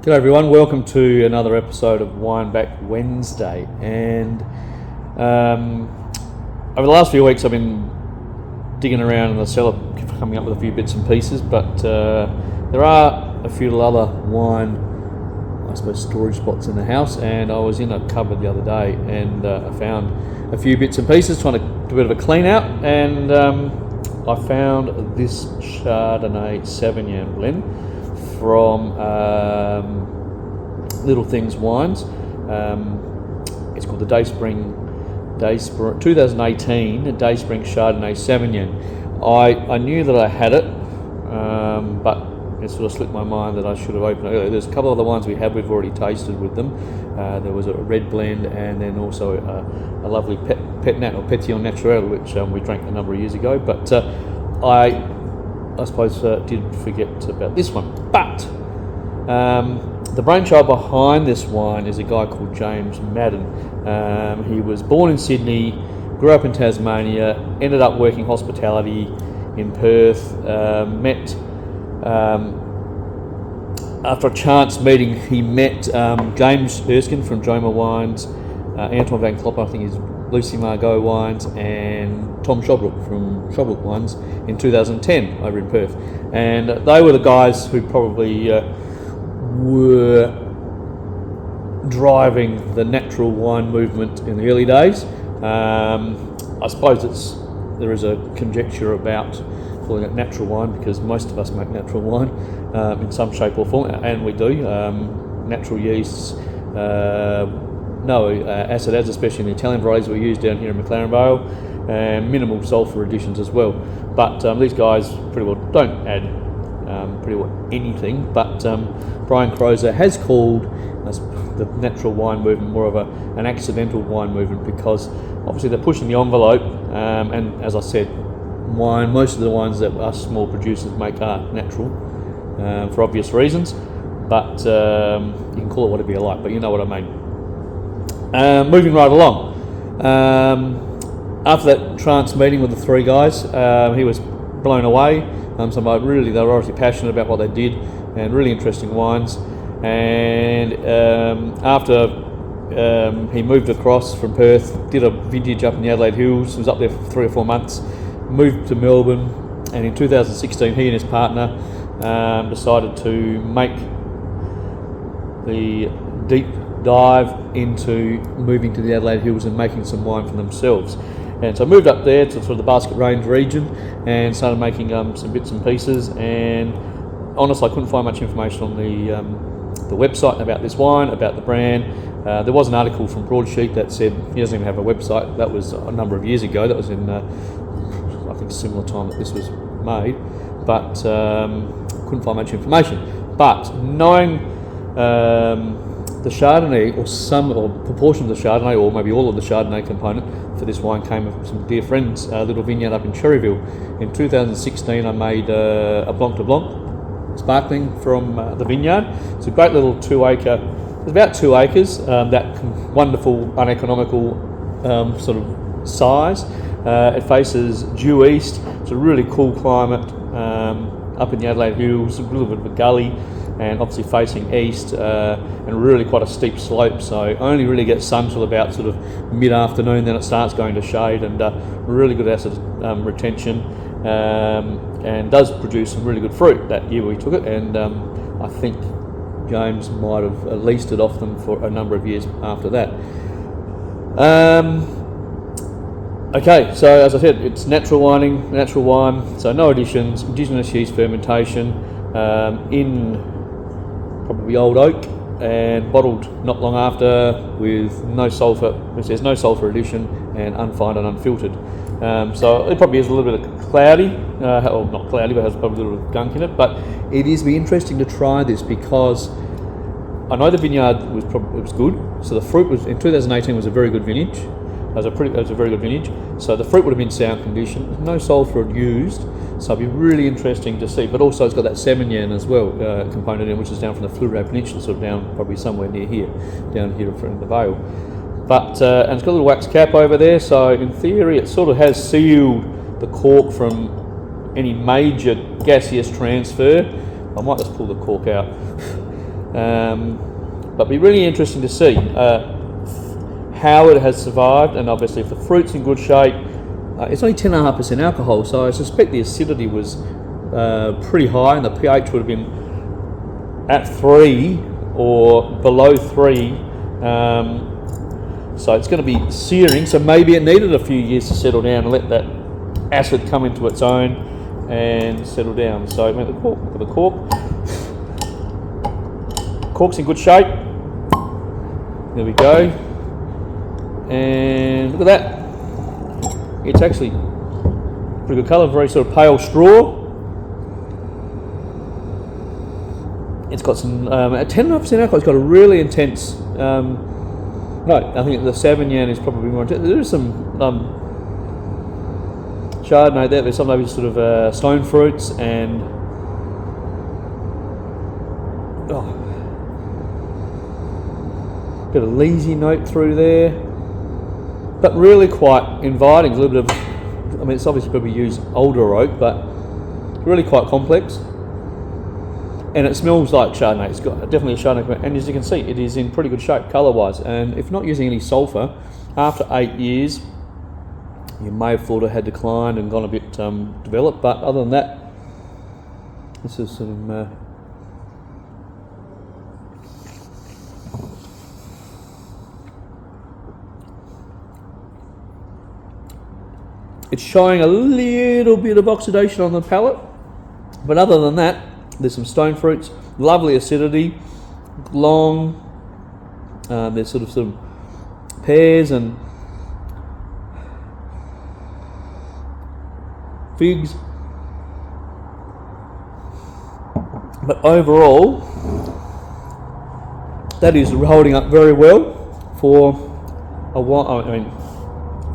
G'day everyone, welcome to another episode of Wine Back Wednesday. And over the last few weeks I've been digging around in the cellar, coming up with a few bits and pieces, but there are a few other wine, I suppose, storage spots in the house. And I was in a cupboard the other day and I found a few bits and pieces, trying to do a bit of a clean out, and I found this Chardonnay Savagnin blend from Little Things Wines. It's called the Dayspring 2018 Dayspring Chardonnay Savagnin. I knew that I had it, but it sort of slipped my mind that I should have opened it earlier. There's a couple of other ones we've already tasted with them. There was a red blend, and then also a lovely Pet Nat or Pétillant Naturel, which we drank a number of years ago. But I suppose did forget about this one. But the brainchild behind this wine is a guy called James Madden. He was born in Sydney, grew up in Tasmania, ended up working hospitality in Perth, met after a chance meeting, he met James Erskine from Joma Wines, Anton Van Klopp, I think is Lucy Margot Wines, and Tom Shobrook from Shobrook Wines in 2010 over in Perth. And they were the guys who probably were driving the natural wine movement in the early days. I suppose there is a conjecture about calling it natural wine because most of us make natural wine in some shape or form, and we do. Natural yeasts, no acid adds, especially in the Italian varieties we use down here in McLaren Vale, and minimal sulphur additions as well. But these guys pretty well don't add pretty well anything. But Brian Crozer has called the natural wine movement more of an accidental wine movement, because obviously they're pushing the envelope, and as I said, most of the wines that us small producers make are natural for obvious reasons, but you can call it whatever you like, but you know what I mean. Moving right along, after that trance meeting with the three guys, he was blown away. They were obviously passionate about what they did, and really interesting wines. And after he moved across from Perth, did a vintage up in the Adelaide Hills, was up there for 3 or 4 months, moved to Melbourne, and in 2016 he and his partner decided to make the deep dive into moving to the Adelaide Hills and making some wine for themselves. And so I moved up there to sort of the Basket Range region and started making some bits and pieces. And honestly, I couldn't find much information on the website about this wine, about the brand. There was an article from Broadsheet that said he doesn't even have a website. That was a number of years ago. That was in I think a similar time that this was made, but couldn't find much information. But knowing the Chardonnay, or proportion of the Chardonnay, or maybe all of the Chardonnay component for this wine came from some dear friends, a little vineyard up in Cherryville. In 2016 I made a Blanc de Blanc sparkling from the vineyard. It's a great little 2 acre, it's about 2 acres, that wonderful uneconomical sort of size. It faces due east. It's a really cool climate up in the Adelaide Hills, a little bit of a gully, and obviously facing east, and really quite a steep slope, so only really gets sun till about sort of mid-afternoon, then it starts going to shade, and really good acid retention, and does produce some really good fruit. That year we took it, and I think James might have leased it off them for a number of years after that. Okay, so as I said, it's natural wine, so no additions, indigenous yeast fermentation, in probably old oak, and bottled not long after with no sulphur, which says no sulphur addition, and unfined and unfiltered. So it probably is a little bit cloudy, or not cloudy, but has probably a little bit of gunk in it. But it is be interesting to try this, because I know the vineyard was good. So the fruit was in 2018 was a very good vintage. It was a very good vintage. So the fruit would have been sound condition. No sulphur used, so it'd be really interesting to see. But also it's got that Savagnin as well component in, which is down from the Fleurieu Peninsula, sort of down probably somewhere near here, down here in the Vale. But and it's got a little wax cap over there. So in theory, it sort of has sealed the cork from any major gaseous transfer. I might just pull the cork out. But be really interesting to see how it has survived, and obviously if the fruit's in good shape. It's only 10.5% alcohol, so I suspect the acidity was pretty high, and the pH would have been at 3 or below 3. So it's going to be searing, so maybe it needed a few years to settle down and let that acid come into its own and settle down. So look at the cork. Cork's in good shape. There we go. And look at that. It's actually pretty good colour, very sort of pale straw. It's got some, at 10.5% alcohol, it's got a really intense, no, I think the Savagnin is probably more intense. There's some Chardonnay there, there's some maybe sort of stone fruits and, bit of leesy note through there, but really quite inviting. There's a little bit of, I mean, it's obviously probably used older oak, but really quite complex. And it smells like Chardonnay. It's got definitely a Chardonnay, and as you can see, it is in pretty good shape colour-wise. And if not using any sulphur, after 8 years, you may have thought it had declined and gone a bit developed. But other than that, this is sort of it's showing a little bit of oxidation on the palate, but other than that, there's some stone fruits, lovely acidity, long. There's sort of some pears and figs, but overall, that is holding up very well for a while. I mean,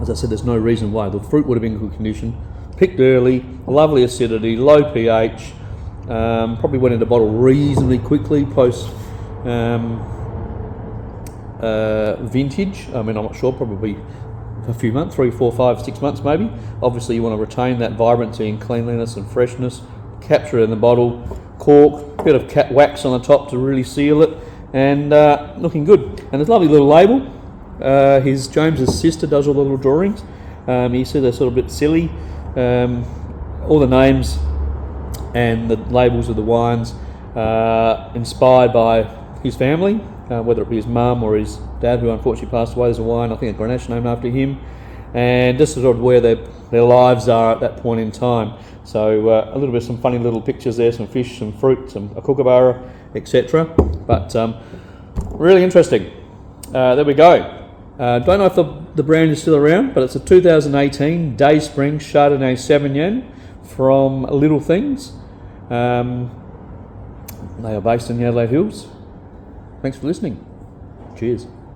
as I said, there's no reason why. The fruit would have been in good condition, picked early, lovely acidity, low pH. Probably went into bottle reasonably quickly post vintage. I mean, I'm not sure, probably a few months, 3, 4, 5, 6 months maybe. Obviously you want to retain that vibrancy and cleanliness and freshness, capture it in the bottle, cork, bit of cat wax on the top to really seal it, and looking good. And there's a lovely little label. James's sister does all the little drawings. You see they're sort of a bit silly. All the names and the labels of the wines inspired by his family, whether it be his mum or his dad, who unfortunately passed away. There's a wine, I think a Grenache named after him, and just sort of where their lives are at that point in time. So a little bit of some funny little pictures there, some fish, some fruit, a kookaburra, etc. But really interesting. There we go. Don't know if the brand is still around, but it's a 2018 Dayspring Chardonnay Savagnin from Little Things. They are based in the Adelaide Hills. Thanks for listening. Cheers.